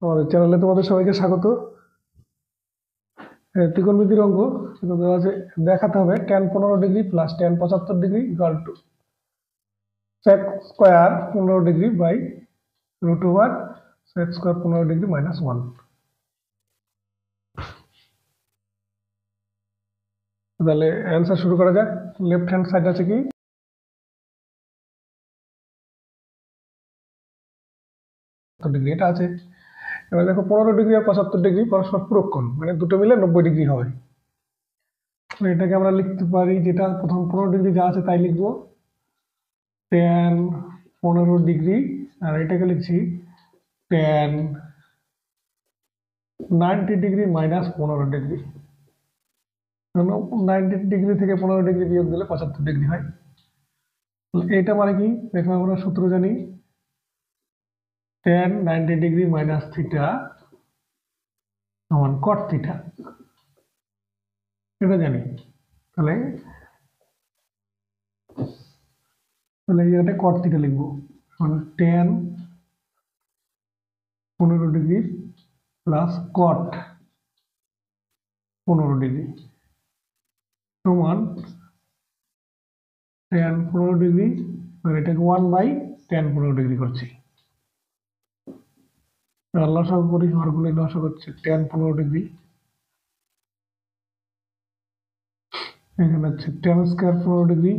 আমাদের চ্যানেলে তোমাদের সবাইকে স্বাগত। ত্রিকোণমিতির অঙ্ক সেটা দেওয়া আছে, দেখাতে হবে tan 15 degree plus tan 75 degree equal to sec square 15 degree by root over sec square 15 degree minus 1। তাহলে অ্যান্সার শুরু করা যাক। লেফট হ্যান্ড সাইড আছে কি ডিগ্রি, এটা আছে। এবার দেখো 15 ডিগ্রি আর 75 ডিগ্রি পরস্পর পূরক কোণ, মানে দুটো মিলে 90 ডিগ্রি হবে। এটাকে আমরা লিখতে পারি, যেটা প্রথম 15 ডিগ্রি যা আছে তাই লিখবো tan 15 ডিগ্রি, আর এটাকে লিখছি tan 90 degree minus 15 degree. 90 degree থেকে 15 ডিগ্রি বিয়োগ দিলে 75 ডিগ্রি হয়। এটা মানে কি দেখো, আমরা সূত্র জানি tan 90 ডিগ্রি মাইনাস থিটা সমান cot থিটা, এটা জানি। তাহলে এই জায়গাটা cot থিটা লিখবো, tan 15 degree plus cot 15 degree সমান tan 15 ডিগ্রি, এটাকে 1/tan 15 ডিগ্রি করছি। লসাগু করি, হরগুলি লসাগু হচ্ছে tan 15 ডিগ্রি, এখানে হচ্ছে tan স্কয়ার 15 ডিগ্রি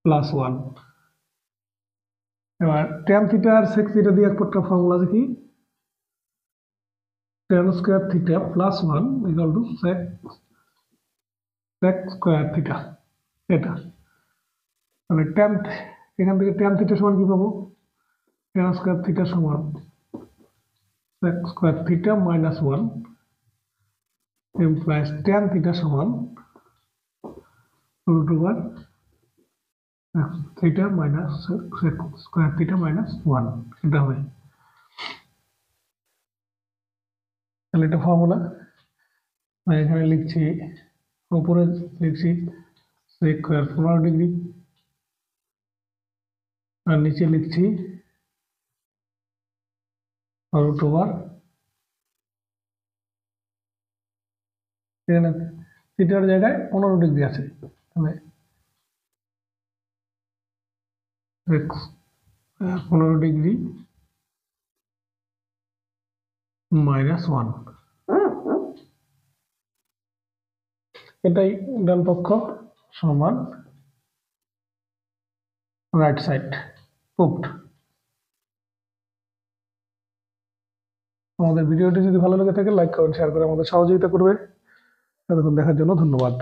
প্লাস 1। এবার tan থিটা আর sec থিটা দিয়ে একটা ফর্মুলা আছে কি, tan square theta plus 1 equal to sec square theta, এটা। মানে tan, এখান থেকে tan থিটা সমান কি পাবো, tan স্কয়ার থিটা সমান sec square theta minus 1 implies tan theta সমান root over theta minus sec square theta minus 1, এটা হবে। তাহলে এটা ফর্মুলা এখানে লিখছি, উপরে লিখছি sec স্কয়ার 15 ডিগ্রি, আর নিচে লিখছি রুট ওভার, এখানে থিটার জায়গায় 15 ডিগ্রি আছে, তাহলে 15 ডিগ্রি মাইনাস 1, এটাই ডান পক্ষ সমান রাইট সাইড প্রুভড। আমাদের ভিডিওটি যদি ভালো লেগে থাকে লাইক কমেন্ট শেয়ার করে আমাদের সহযোগিতা করবে। এতক্ষণ দেখার জন্য ধন্যবাদ।